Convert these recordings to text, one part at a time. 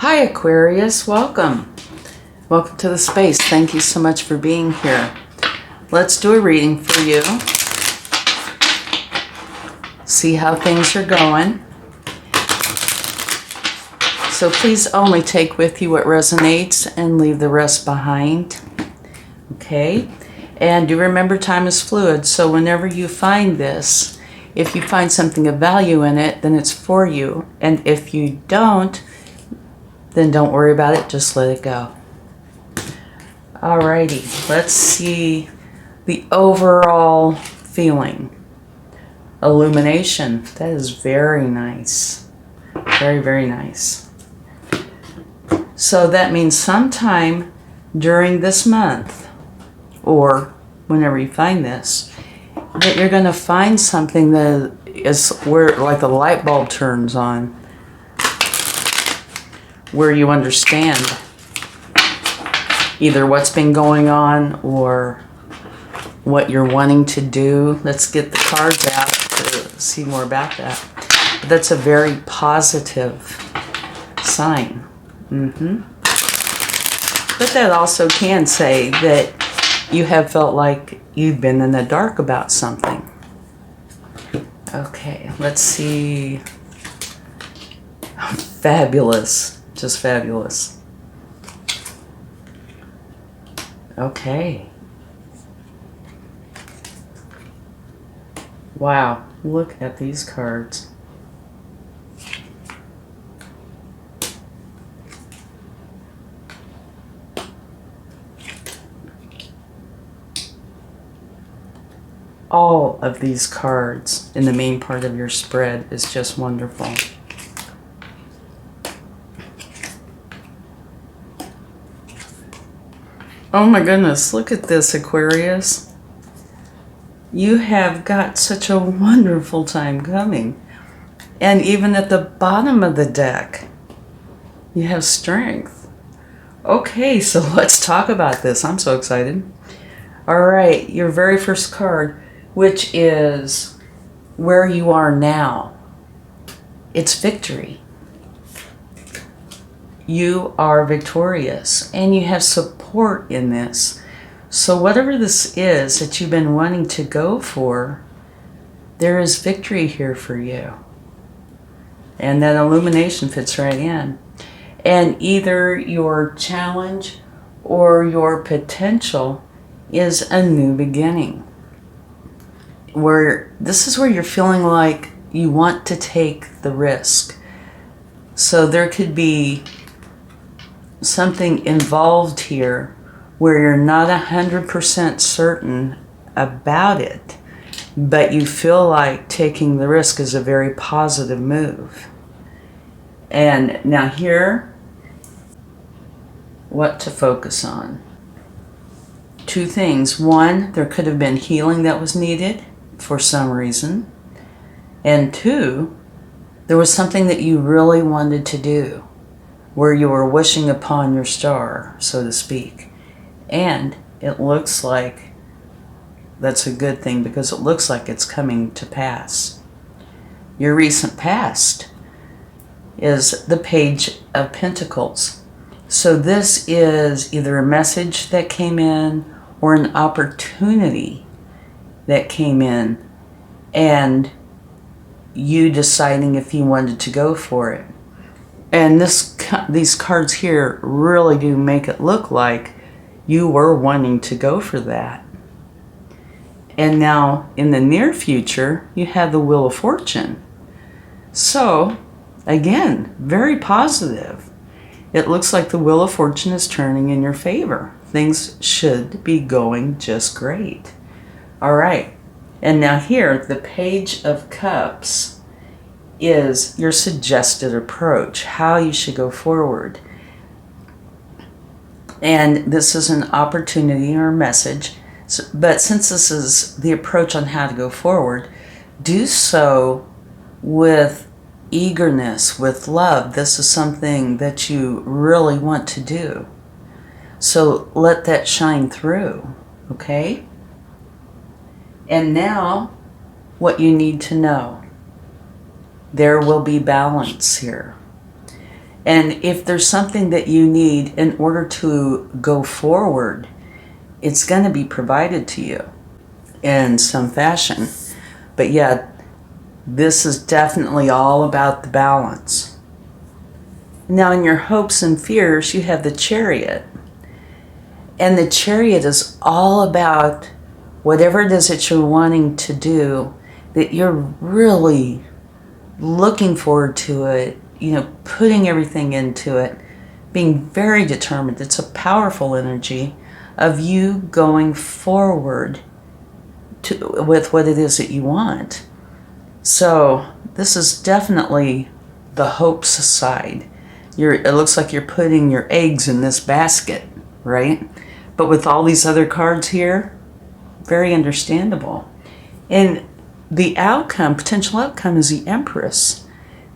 Hi Aquarius, welcome. Welcome to the space. Thank you so much for being here. Let's do a reading for you. See how things are going. So please only take with you what resonates and leave the rest behind. Okay? And do remember time is fluid, so whenever you find this, if you find something of value in it, then it's for you. And if you don't, then don't worry about it, just let it go. Alrighty, let's see the overall feeling. Illumination, that is very nice. Very, very nice. So that means sometime during this month, or whenever you find this, that you're going to find something that is where like the light bulb turns on, where you understand either what's been going on or what you're wanting to do. Let's get the cards out to see more about that. But that's a very positive sign. But that also can say that you have felt like you've been in the dark about something. Okay, let's see. Fabulous. Just fabulous. Okay. Wow, look at these cards. All of these cards in the main part of your spread is just wonderful. Oh my goodness, look at this, Aquarius. You have got such a wonderful time coming. And even at the bottom of the deck, you have strength. Okay, so let's talk about this. I'm so excited. All right, your very first card, which is where you are now. It's victory. You are victorious and you have support in this. So whatever this is that you've been wanting to go for, there is victory here for you. And that illumination fits right in. And either your challenge or your potential is a new beginning. Where this is where you're feeling like you want to take the risk. So there could be something involved here where you're not 100% certain about it, but you feel like taking the risk is a very positive move. And now here, what to focus on. Two things. One, there could have been healing that was needed for some reason. And two, there was something that you really wanted to do, where you were wishing upon your star, so to speak. And it looks like that's a good thing because it looks like it's coming to pass. Your recent past is the Page of Pentacles. So this is either a message that came in or an opportunity that came in and you deciding if you wanted to go for it. And these cards here really do make it look like you were wanting to go for that. And now, in the near future, you have the Wheel of Fortune. So, again, very positive. It looks like the Wheel of Fortune is turning in your favor. Things should be going just great. All right. And now here, the Page of Cups is your suggested approach, how you should go forward. And this is an opportunity or message, but since this is the approach on how to go forward, do so with eagerness, with love. This is something that you really want to do. So let that shine through, okay? And now, what you need to know. There will be balance here. And if there's something that you need in order to go forward, it's going to be provided to you in some fashion. But yeah, this is definitely all about the balance. Now, in your hopes and fears, you have the Chariot. And the Chariot is all about whatever it is that you're wanting to do, that you're really looking forward to it, putting everything into it, being very determined. It's a powerful energy of you going forward with what it is that you want. So this is definitely the hopes side. It looks like you're putting your eggs in this basket, right? But with all these other cards here, very understandable. And the outcome, potential outcome, is the Empress.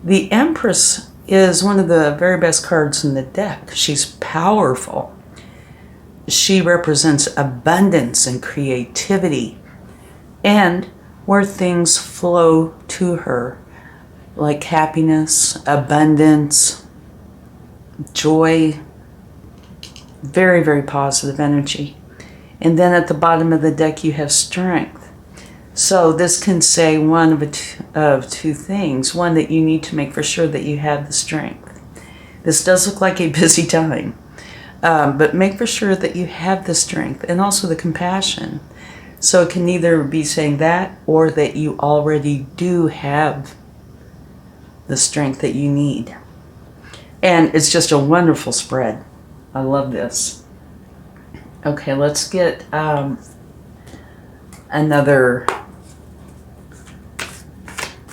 The Empress is one of the very best cards in the deck. She's powerful. She represents abundance and creativity, and where things flow to her, like happiness, abundance, joy, very, very positive energy. And then at the bottom of the deck, you have Strength. So this can say one of two things. One, that you need to make for sure that you have the strength. This does look like a busy time, but make for sure that you have the strength and also the compassion. So it can either be saying that or that you already do have the strength that you need. And it's just a wonderful spread. I love this. Okay, let's get another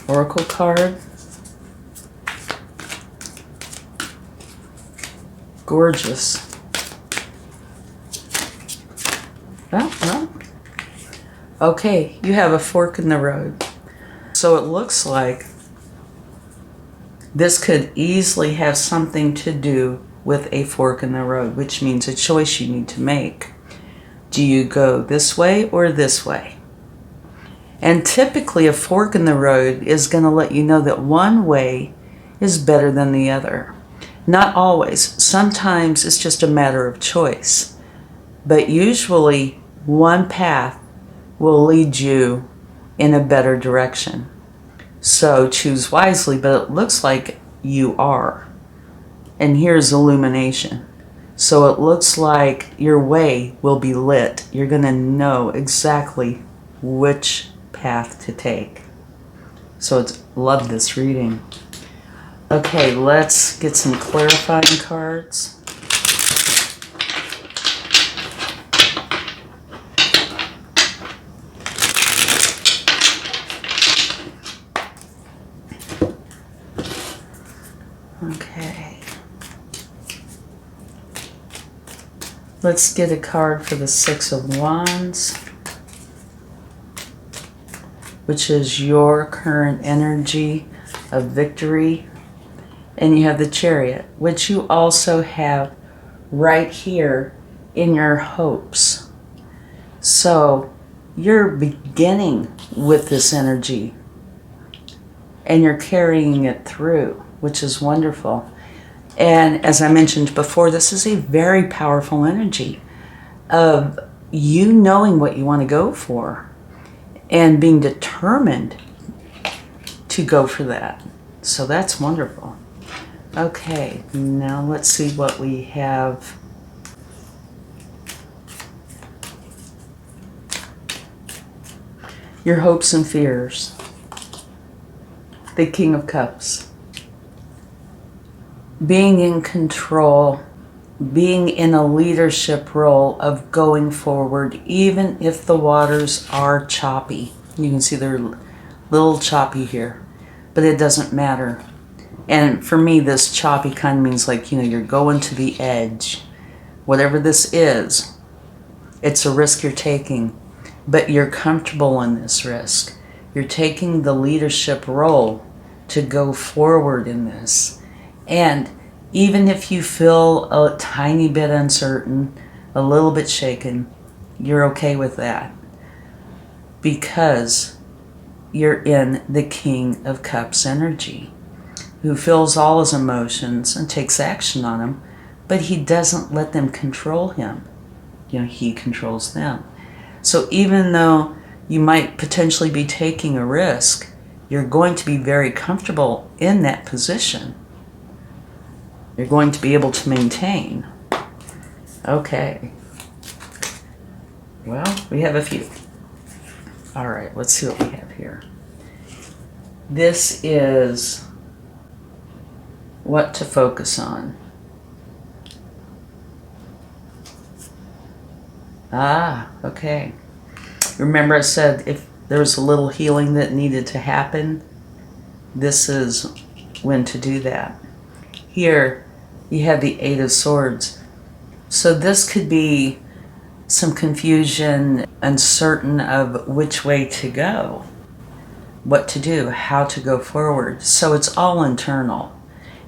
oracle card. Gorgeous. Oh. Okay, you have a fork in the road. So it looks like this could easily have something to do with a fork in the road, which means a choice you need to make. Do you go this way or this way? And typically a fork in the road is going to let you know that one way is better than the other. Not always. Sometimes it's just a matter of choice. But usually one path will lead you in a better direction. So choose wisely, but it looks like you are. And here's illumination. So it looks like your way will be lit. You're going to know exactly which path to take. So love this reading. Okay, let's get some clarifying cards. Okay. Let's get a card for the Six of Wands, which is your current energy of victory. And you have the Chariot, which you also have right here in your hopes. So you're beginning with this energy and you're carrying it through, which is wonderful. And as I mentioned before, this is a very powerful energy of you knowing what you want to go for and being determined to go for that. So that's wonderful. Okay, now let's see what we have. Your hopes and fears. The King of Cups. Being in control, being in a leadership role of going forward, even if the waters are choppy. You can see they're a little choppy here, but it doesn't matter. And for me, this choppy kind of means like, you're going to the edge. Whatever this is, it's a risk you're taking, but you're comfortable in this risk. You're taking the leadership role to go forward in this. And even if you feel a tiny bit uncertain, a little bit shaken, you're okay with that because you're in the King of Cups energy, who feels all his emotions and takes action on them, but he doesn't let them control him. He controls them. So even though you might potentially be taking a risk, you're going to be very comfortable in that position. You're going to be able to maintain. Okay. Well, we have a few. All right, let's see what we have here. This is what to focus on. Okay. Remember I said if there was a little healing that needed to happen, this is when to do that. Here, you have the Eight of Swords. So this could be some confusion, uncertain of which way to go, what to do, how to go forward. So it's all internal.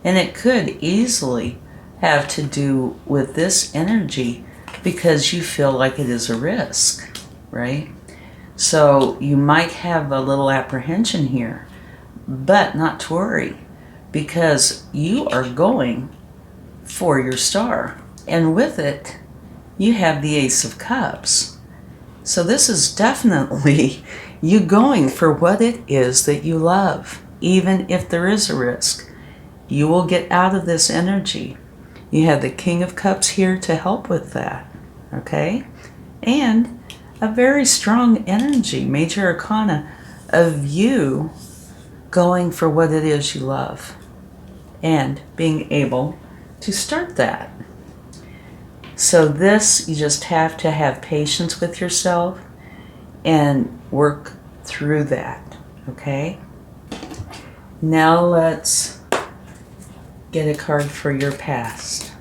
And it could easily have to do with this energy because you feel like it is a risk, right? So you might have a little apprehension here, but not to worry because you are going for your star. And with it, you have the Ace of Cups. So this is definitely you going for what it is that you love, even if there is a risk. You will get out of this energy. You have the King of Cups here to help with that, okay? And a very strong energy, Major Arcana, of you going for what it is you love and being able to start that. So this, you just have to have patience with yourself and work through that, okay? Now let's get a card for your past.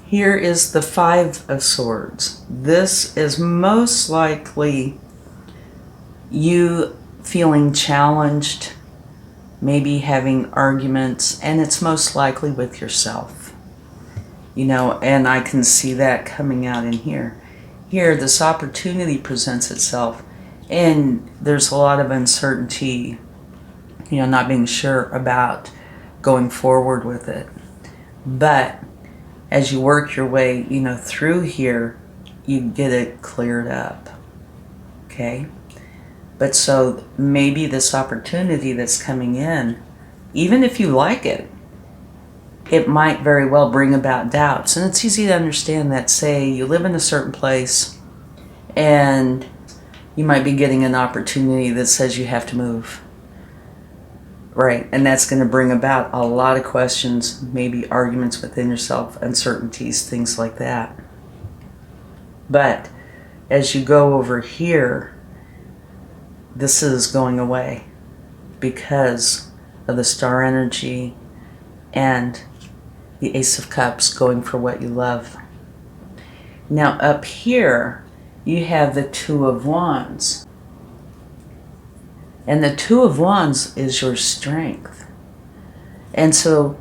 Here is the Five of Swords. This is most likely you feeling challenged, maybe having arguments, and it's most likely with yourself. And I can see that coming out in here. Here, this opportunity presents itself, and there's a lot of uncertainty, not being sure about going forward with it. But as you work your way, through here, you get it cleared up, okay? But so maybe this opportunity that's coming in, even if you like it, it might very well bring about doubts. And it's easy to understand that, say, you live in a certain place and you might be getting an opportunity that says you have to move. Right, and that's going to bring about a lot of questions, maybe arguments within yourself, uncertainties, things like that. But as you go over here, this is going away because of the star energy and the Ace of Cups going for what you love. Now up here, you have the Two of Wands. And the Two of Wands is your strength. And so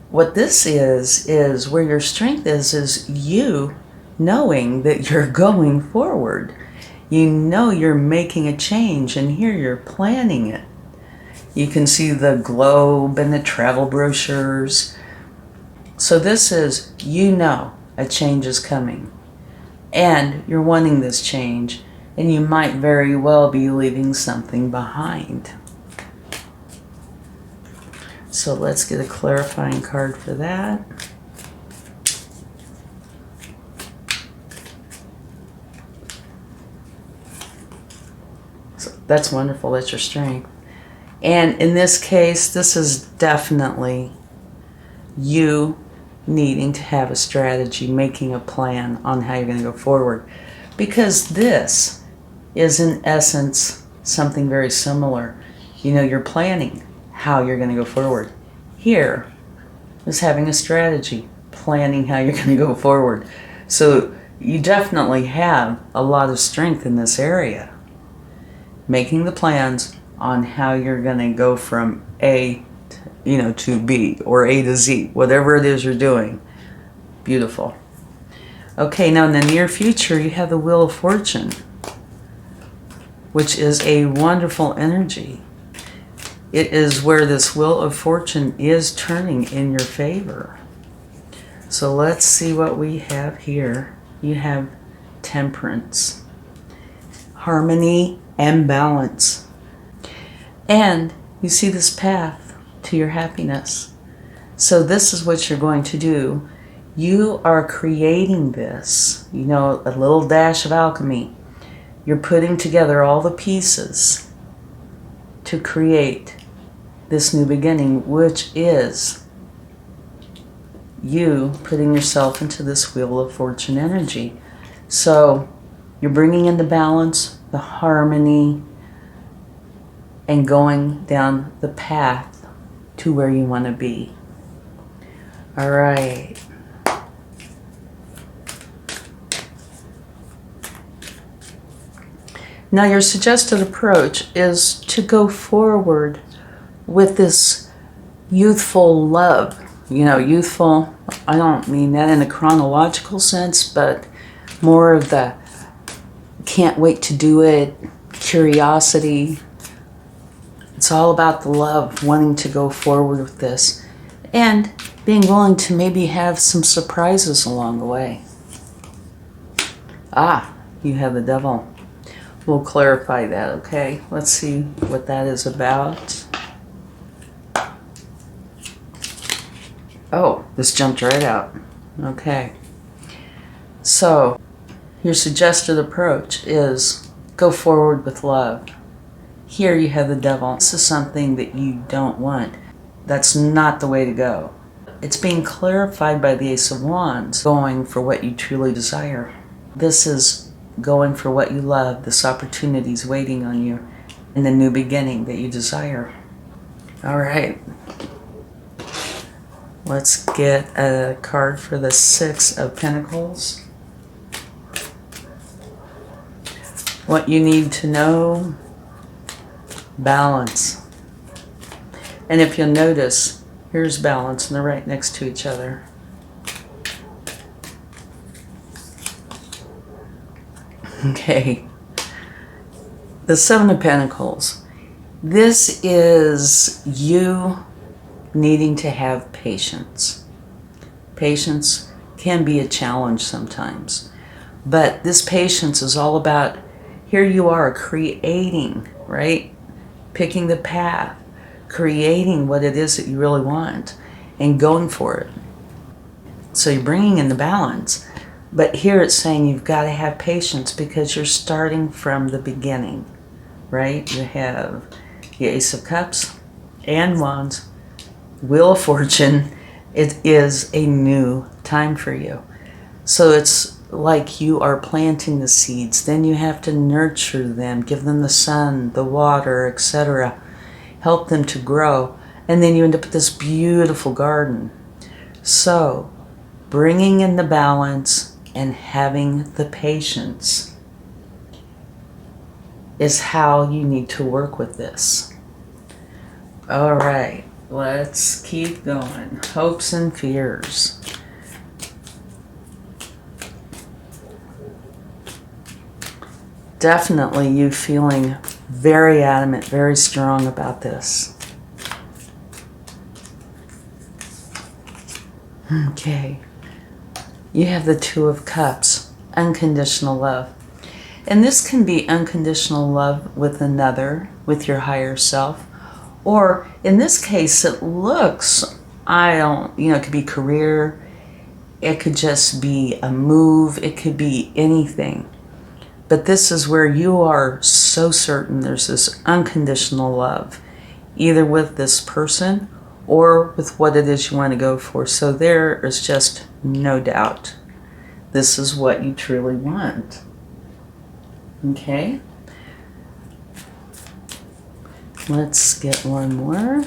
what this is where your strength is you knowing that you're going forward. You're making a change, and here you're planning it. You can see the globe and the travel brochures. So this is, a change is coming. And you're wanting this change, and you might very well be leaving something behind. So let's get a clarifying card for that. So that's wonderful, that's your strength. And in this case, this is definitely you needing to have a strategy, making a plan on how you're going to go forward. Because this is in essence something very similar. You're planning how you're going to go forward. Here is having a strategy, planning how you're going to go forward. So you definitely have a lot of strength in this area. Making the plans on how you're going to go from A to B or A to Z, whatever it is you're doing. Beautiful. Okay, now in the near future, you have the Wheel of Fortune. which is a wonderful energy. It is where this Wheel of Fortune is turning in your favor. So let's see what we have here. You have Temperance, harmony and balance. And you see this path to your happiness. So this is what you're going to do. You are creating this, you know, a little dash of alchemy. You're putting together all the pieces to create this new beginning, which is you putting yourself into this Wheel of Fortune energy. So you're bringing in the balance, the harmony, and going down the path to where you want to be. All right. Now your suggested approach is to go forward with this youthful love. You know, youthful, I don't mean that in a chronological sense, but more of the can't wait to do it, curiosity. It's all about the love, wanting to go forward with this, and being willing to maybe have some surprises along the way. Ah, you have the Devil. We'll clarify that, okay? Let's see what that is about. Oh, this jumped right out. Okay. So, your suggested approach is go forward with love. Here you have the Devil. This is something that you don't want. That's not the way to go. It's being clarified by the Ace of Wands, going for what you truly desire. This is going for what you love. This opportunity is waiting on you in the new beginning that you desire. All right. Let's get a card for the Six of Pentacles. What you need to know, balance. And if you'll notice, here's balance and they're right next to each other. Okay. The Seven of Pentacles. This is you needing to have patience. Patience can be a challenge sometimes. But this patience is all about, here you are creating, right? Picking the path, creating what it is that you really want, and going for it. So you're bringing in the balance. But here it's saying you've got to have patience because you're starting from the beginning, right? You have the Ace of Cups and Wands, Wheel of Fortune. It is a new time for you. So it's like you are planting the seeds. Then you have to nurture them, give them the sun, the water, etc. Help them to grow. And then you end up with this beautiful garden. So bringing in the balance and having the patience is how you need to work with this. All right, let's keep going. Hopes and fears. Definitely you feeling very adamant, very strong about this. Okay. You have the Two of Cups, unconditional love. And this can be unconditional love with another, with your higher self. Or in this case, it looks, it could be career. It could just be a move. It could be anything. But this is where you are so certain there's this unconditional love, either with this person or with what it is you want to go for. So there is just no doubt. This is what you truly want. Okay? Let's get one more.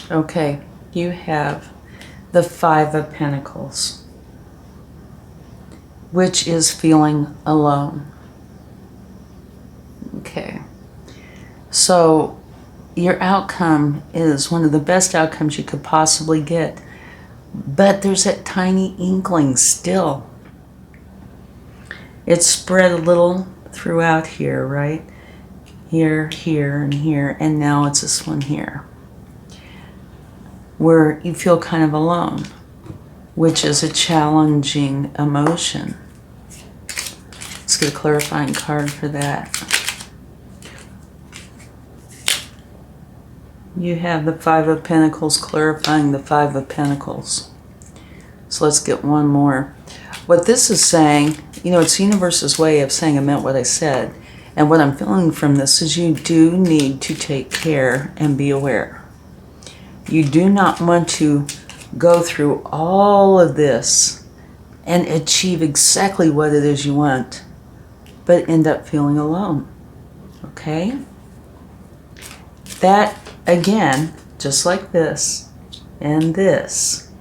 Okay, you have the Five of Pentacles, which is feeling alone. Okay, So your outcome is one of the best outcomes you could possibly get. but there's that tiny inkling still. It's spread a little throughout here, right? Here, here, and here, and now it's this one here, where you feel kind of alone, which is a challenging emotion. Let's get a clarifying card for that. You have the Five of Pentacles clarifying the Five of Pentacles. So let's get one more. What this is saying, you know, it's the universe's way of saying I meant what I said. And what I'm feeling from this is you do need to take care and be aware. You do not want to go through all of this and achieve exactly what it is you want, but end up feeling alone. Okay? That, again, just like this and this,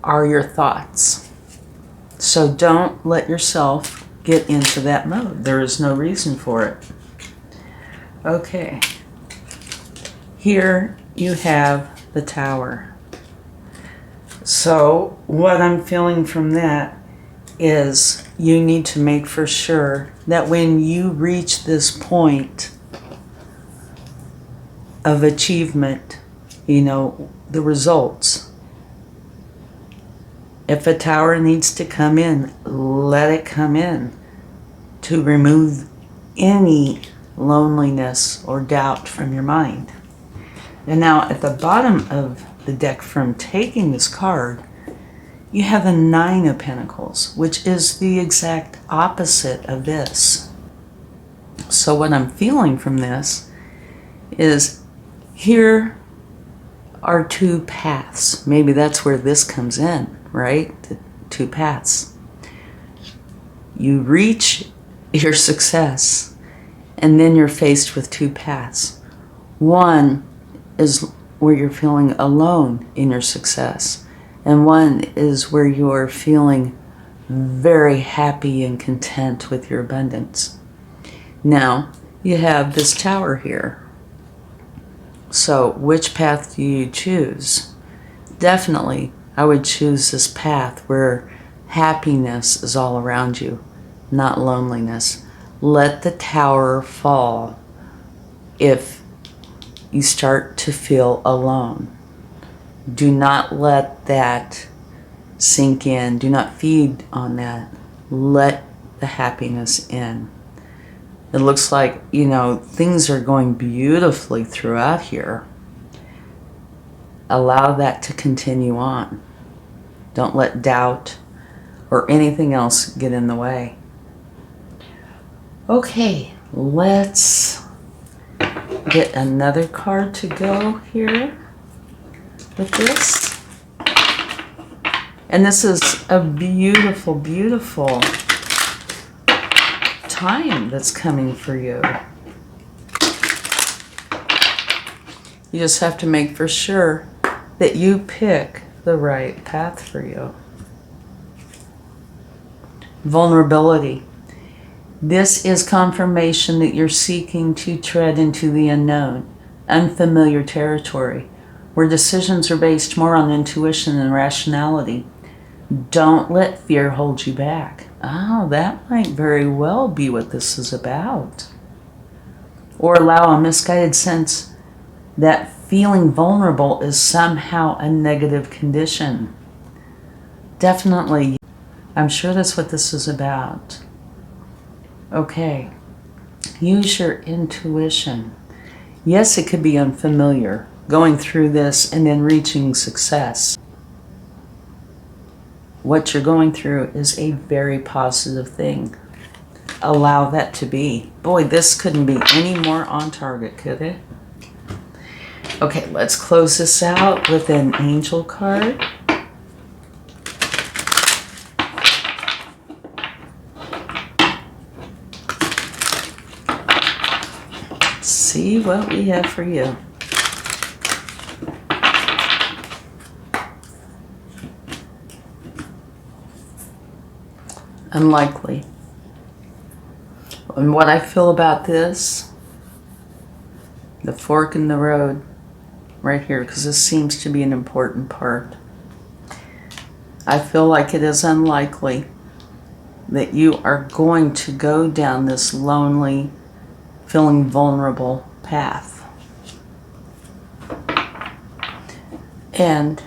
are your thoughts. So don't let yourself get into that mode. There is no reason for it. Okay. Here you have the Tower. So what I'm feeling from that is you need to make for sure that when you reach this point of achievement, you know, the results, if a tower needs to come in, let it come in to remove any loneliness or doubt from your mind. And now at the bottom of the deck from taking this card, you have the Nine of Pentacles, which is the exact opposite of this. So what I'm feeling from this is here are two paths. Maybe that's where this comes in, right? The two paths. You reach your success, and then you're faced with two paths. One is where you're feeling alone in your success, and one is where you're feeling very happy and content with your abundance. Now, you have this Tower here. So, which path do you choose? Definitely, I would choose this path where happiness is all around you, not loneliness. Let the Tower fall if you start to feel alone. Do not let that sink in. Do not feed on that. Let the happiness in. It looks like, you know, things are going beautifully throughout here. Allow that to continue on. Don't let doubt or anything else get in the way. Okay, let's get another card to go here with this. And this is a beautiful, beautiful time that's coming for you. You just have to make for sure that you pick the right path for you. Vulnerability. This is confirmation that you're seeking to tread into the unknown, unfamiliar territory, where decisions are based more on intuition and rationality. Don't let fear hold you back. Oh, that might very well be what this is about. Or allow a misguided sense that feeling vulnerable is somehow a negative condition. Definitely, I'm sure that's what this is about. Okay, use your intuition. Yes, it could be unfamiliar, going through this and then reaching success. What you're going through is a very positive thing. Allow that to be. Boy, this couldn't be any more on target, could it? Okay, let's close this out with an angel card. Let's see what we have for you. Unlikely. And what I feel about this, the fork in the road right here, because this seems to be an important part. I feel like it is unlikely that you are going to go down this lonely, feeling vulnerable path. And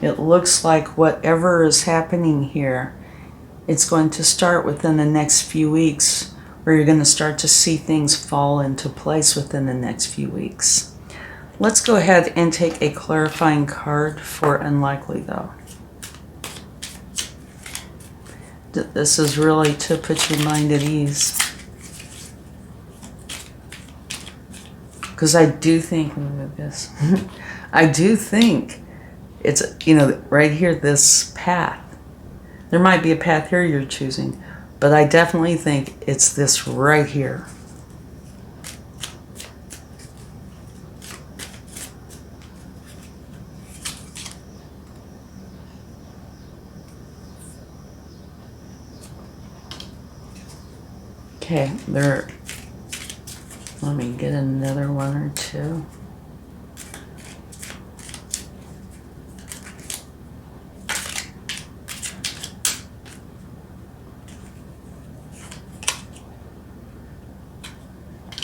it looks like whatever is happening here, it's going to start within the next few weeks, where you're going to start to see things fall into place within the next few weeks. Let's go ahead and take a clarifying card for unlikely, though. This is really to put your mind at ease. Because I do think, let me move this. I do think it's, right here, this path. There might be a path here you're choosing, but I definitely think it's this right here. Okay, let me get another one or two.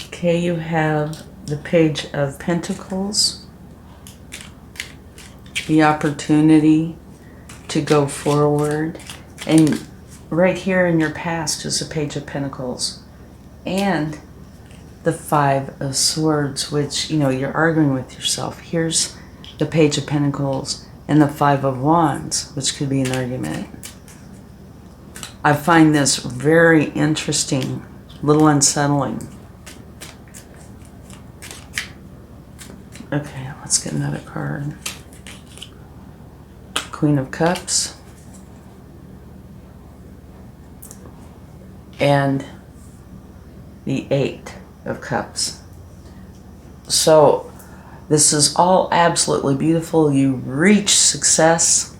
Okay, you have the Page of Pentacles, the opportunity to go forward, and right here in your past is the Page of Pentacles, and the Five of Swords, which, you're arguing with yourself. Here's the Page of Pentacles and the Five of Wands, which could be an argument. I find this very interesting, a little unsettling. Okay, let's get another card. Queen of Cups. And the Eight of Cups. So this is all absolutely beautiful. You reach success.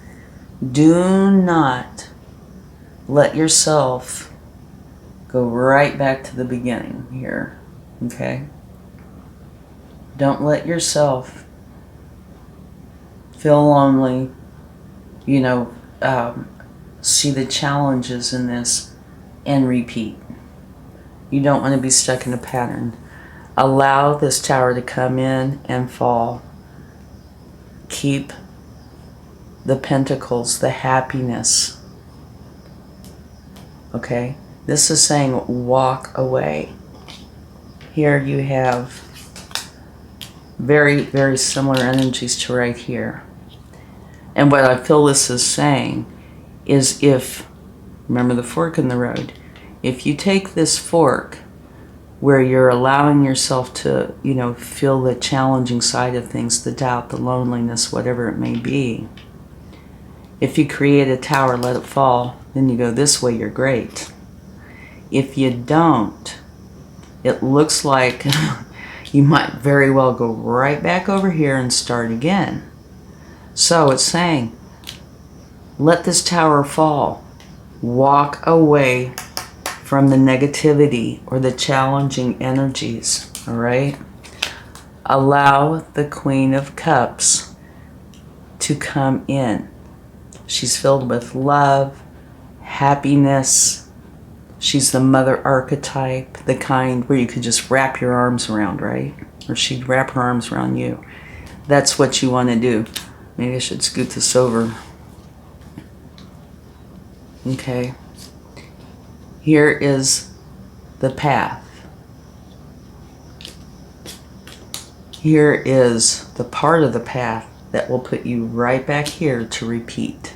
Do not let yourself go right back to the beginning here, okay? Don't let yourself feel lonely, see the challenges in this and repeat. You don't want to be stuck in a pattern. Allow this tower to come in and fall. Keep the pentacles, the happiness. Okay? This is saying walk away. Here you have very, very similar energies to right here. And what I feel this is saying is, remember the fork in the road, if you take this fork where you're allowing yourself to, feel the challenging side of things, the doubt, the loneliness, whatever it may be, if you create a tower, let it fall, then you go this way, you're great. If you don't, it looks like you might very well go right back over here and start again. So it's saying, let this tower fall. Walk away from the negativity or the challenging energies, all right? Allow the Queen of Cups to come in. She's filled with love, happiness. She's the mother archetype, the kind where you could just wrap your arms around, right? Or she'd wrap her arms around you. That's what you want to do. Maybe I should scoot this over. Okay. Here is the path. Here is the part of the path that will put you right back here to repeat.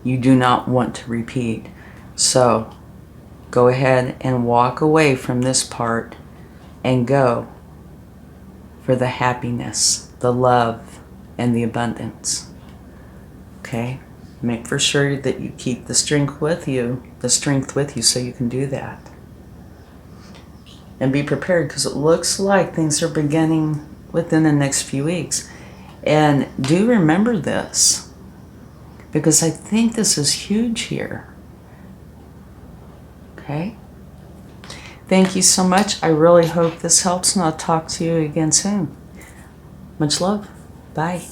You do not want to repeat. So go ahead and walk away from this part and go for the happiness, the love, and the abundance. Okay? Make for sure that you keep the strength with you, so you can do that. And be prepared, because it looks like things are beginning within the next few weeks. And do remember this, because I think this is huge here. Okay? Thank you so much. I really hope this helps, and I'll talk to you again soon. Much love. Bye.